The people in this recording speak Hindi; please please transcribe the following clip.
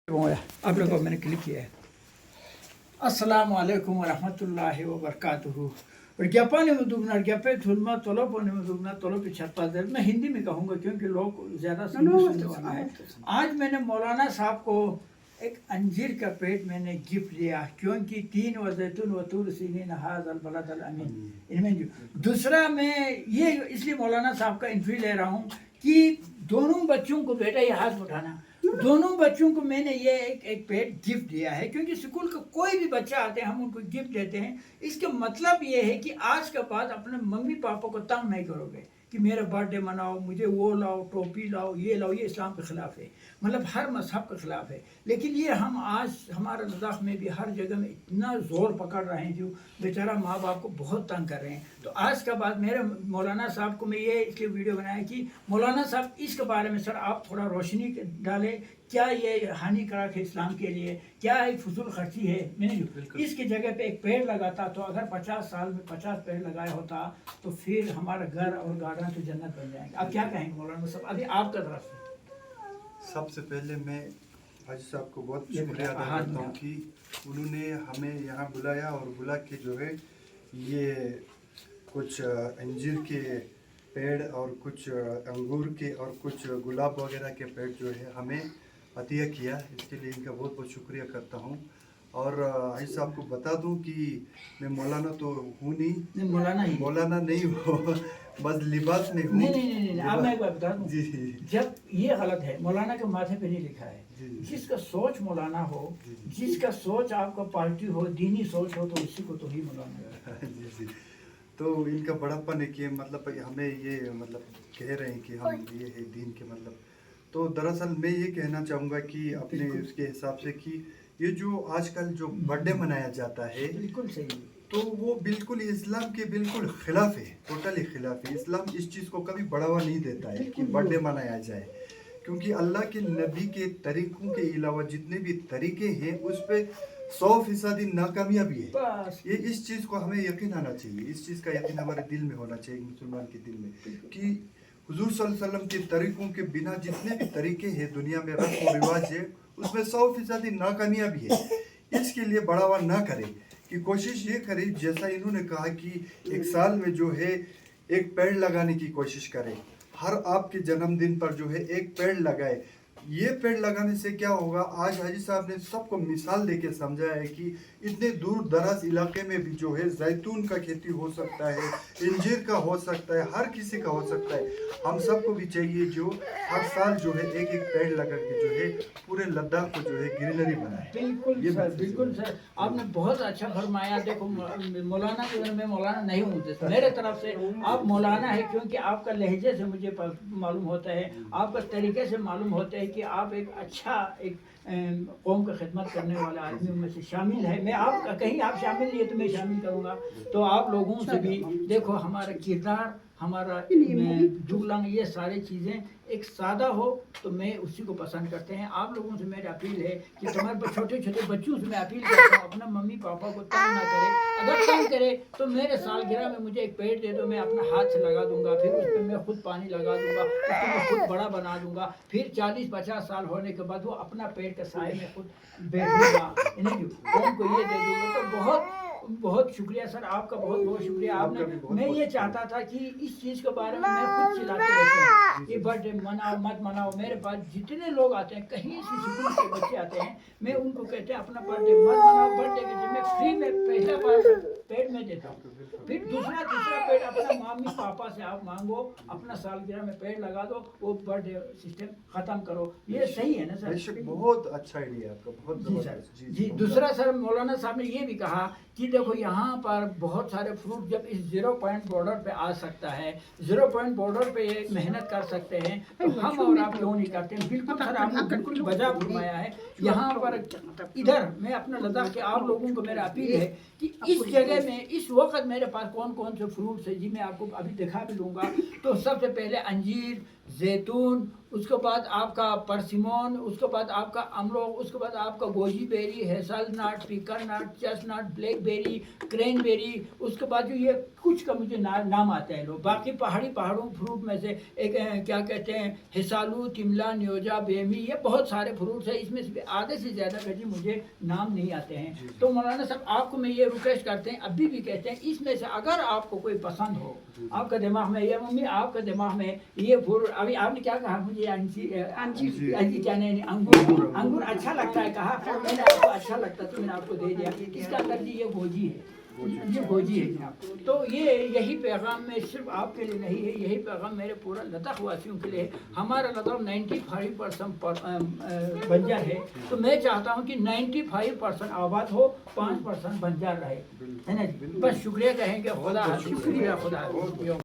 आप लोगों को मैंने क्लिक किया है। अस्सलाम वालेकुम वरहमतुल्लाहि वबरकातुहू। विज्ञापन में दुगना ज्ञापे थुलमा तलब होने में दुगना तलब की छत पर मैं हिंदी में कहूँगा क्योंकि लोग ज़्यादा सुनने वाला है। आज मैंने मौलाना साहब को एक अंजीर का पेड़ मैंने गिफ्ट दिया क्योंकि 3 वज़ैतून वतूर सीनीन हाज़ल बलदल अमीन इनमें जो दूसरा मैं ये इसलिए मौलाना साहब का इंटरव्यू ले रहा हूँ कि दोनों बच्चों को बेटा ये हाथ उठाना दोनों बच्चों को मैंने ये एक पेड़ गिफ्ट दिया है क्योंकि स्कूल का कोई भी बच्चा आते हैं हम उनको गिफ्ट देते हैं। इसका मतलब ये है कि आज के बाद अपने मम्मी पापा को तंग नहीं करोगे कि मेरा बर्थडे मनाओ, मुझे वो लाओ, टोपी लाओ, ये लाओ। ये इस्लाम के ख़िलाफ़ है, मतलब हर मज़हब के ख़िलाफ़ है। लेकिन ये हम आज हमारे लद्दाख में भी हर जगह में इतना ज़ोर पकड़ रहे हैं जो बेचारा माँ बाप को बहुत तंग कर रहे हैं। तो आज के बाद मेरे मौलाना साहब को मैं ये इसलिए वीडियो बनाया कि मौलाना साहब इसके बारे में सर आप थोड़ा रोशनी डालें। क्या ये हानिकारक है इस्लाम के लिए? क्या एक फजूल खर्ची है? मैंने इसकी जगह पे एक पेड़ लगाता तो अगर 50 साल में 50 पेड़ लगाया होता तो फिर हमारा घर और गार्डन तो जन्नत बन जाएंगे। आप क्या कहेंगे मौलाना साहब? अभी आपका तरफ से सबसे पहले मैं हाजी साहब को बहुत शुक्रिया अदा करता हूँ कि उन्होंने हमें यहाँ बुलाया और बुला के जो है ये कुछ अंजीर के पेड़ और कुछ अंगूर के और कुछ गुलाब वगैरह के पेड़ जो है हमें अतिया किया। इसके लिए इनका बहुत बहुत शुक्रिया करता हूँ। और हाजी साहब को बता दूं कि मैं मौलाना तो हूँ नहीं, मौलाना नहीं हो बस लिबास में हूँ। नहीं आप मैं एक बात बता दूं, जी जब ये गलत है, मौलाना के माथे पे नहीं लिखा है। जिसका सोच मौलाना हो, जिसका सोच आपका पार्टी हो, दीनी सोच हो, तो उसी को तो ही मौलाना जी। तो इनका बड़प्पन है कि मतलब हमें ये मतलब कह रहे हैं कि हम ये है दीन के मतलब। तो दरअसल मैं ये कहना चाहूँगा कि अपने उसके हिसाब से कि ये जो आजकल जो बर्थडे मनाया जाता है बिल्कुल सही, तो वो बिल्कुल इस्लाम के बिल्कुल खिलाफ है, टोटली खिलाफ है। इस्लाम इस चीज़ को कभी बढ़ावा नहीं देता है कि बर्थडे मनाया जाए, क्योंकि अल्लाह के नबी के तरीक़ों के अलावा जितने भी तरीके हैं उस पर 100% नाकामयाबी है। ये इस चीज़ को हमें यकीन आना चाहिए, इस चीज़ का यकीन हमारे दिल में होना चाहिए, मुसलमान के दिल में, कि हुजूर सल्लल्लाहु अलैहि वसल्लम के तरीक़ों के बिना जितने भी तरीके हैं दुनिया में रस्म और रिवाज है उसमें 100% नाकामयाबी है। इसके लिए बढ़ावा ना करें कि कोशिश ये करें जैसा इन्होंने कहा कि एक साल में जो है एक पेड़ लगाने की कोशिश करें। हर आपके जन्मदिन पर जो है एक पेड़ लगाए। ये पेड़ लगाने से क्या होगा, आज हाजी साहब ने सबको मिसाल देके समझाया है कि इतने दूर दराज इलाके में भी जो है जैतून का खेती हो सकता है, इंजीर का हो सकता है, हर किसी का हो सकता है। हम सबको भी चाहिए जो हर साल जो है एक एक पेड़ लगा के जो है पूरे लद्दाख को जो है ग्रीनरी बनाए। बिल्कुल सर, आपने बहुत अच्छा फरमाया। देखो मौलाना के घर में मौलाना नहीं हूँ, मेरे तरफ से आप मौलाना है क्योंकि आपका लहजे से मुझे मालूम होता है, आपका तरीके से मालूम होता है कि आप एक अच्छा एक कौम का खिदमत करने वाला आदमी में से शामिल है। मैं आप कहीं आप शामिल नहीं है तो मैं शामिल करूँगा। तो आप लोगों से भी देखो हमारा किरदार, हमारा जुगलंग, ये सारी चीज़ें एक सादा हो तो मैं उसी को पसंद करते हैं। आप लोगों से मेरी अपील है कि तुम्हारे छोटे छोटे बच्चों से मैं अपील करता हूँ अपना मम्मी पापा को तंग ना करे। अगर तंग करे तो मेरे सालगिरह में मुझे एक पेड़ दे दो, मैं अपना हाथ से लगा दूंगा, फिर उस पर मैं खुद पानी लगा दूंगा, उसको मैं खुद बड़ा बना दूंगा। फिर 40-50 साल होने के बाद वो अपना पेड़ के साए में खुद बैठूंगा, उनको ये दे दूंगा। तो बहुत बहुत शुक्रिया सर, आपका बहुत बहुत शुक्रिया। आपने मैं ये चाहता था कि इस चीज़ के बारे में मैं खुद चिल्लाते रहते हैं ये बर्थडे मनाओ मत मनाओ। मेरे पास जितने लोग आते हैं, कहीं से स्कूल के बच्चे आते हैं, मैं उनको कहते हैं अपना बर्थडे मत मनाओ, बर्थडे के दिन मैं फ्री में पहला पेड़ में देता हूँ, फिर दूसरा तीसरा पेड़ अपना मम्मी पापा से आप मांगो, अपना सालगिरह में पेड़ लगा दो, वो बर्थडे सिस्टम खत्म करो। ये सही है ना सर? बहुत अच्छा आइडिया आपका, बहुत जी सर। जी दूसरा सर, मौलाना साहब ने ये भी कहा कि देखो यहाँ पर बहुत सारे फ्रूट जब इस 0 पॉइंट बॉर्डर पे आ सकता है, 0 पॉइंट बॉर्डर पे ये मेहनत कर सकते हैं, तो हम और आप क्यों नहीं करते हैं? बिल्कुल सर, आपने बिल्कुल वजह फरमाया है। यहाँ पर इधर मैं अपना लद्दाख के आप लोगों को मेरा अपील है कि इस जगह में इस वक्त मेरे पास कौन कौन से फ्रूट्स है जी मैं आपको अभी दिखा भी लूँगा। तो सबसे पहले अंजीर, जैतून, उसके बाद आपका परसिमोन, उसके बाद आपका अमरोक, उसके बाद आपका goji berry, hazelnut, pecan nut, chestnut, blackberry, cranberry, उसके बाद जो ये कुछ का मुझे नाम आते हैं लोग। बाकी पहाड़ों फ्रूट में से एक क्या कहते हैं, हिसालू, तिमला, न्योजा, बेमी, ये बहुत सारे फ्रूट्स हैं। इसमें से आधे से ज़्यादा का जी मुझे नाम नहीं आते हैं। तो मौलाना साहब आपको मैं ये रिक्वेस्ट करते हैं, अभी भी कहते हैं, इसमें से अगर आपको कोई पसंद हो, आपका दिमाग में ये मम्मी आपका दिमाग में ये फ्रूट, अभी आपने क्या कहा मुझे, अंजी क्या नहीं, अंगूर अच्छा लगता है कहा, मैंने आपको अच्छा लगता तो मैंने आपको दे दिया। इसका अंदर जी ये गोजी है, ये गोजी है जनाब। तो ये यही पैगाम में सिर्फ आपके लिए नहीं है, यही पैगाम मेरे पूरा लद्दाख वासियों के लिए है। हमारा लद्दाख 95% बंजर है, तो मैं चाहता हूँ कि 95% आबाद हो, 5% बंजर रहे, है ना जी। बस शुक्रिया कहेंगे, खुदा शुक्रिया, खुदा।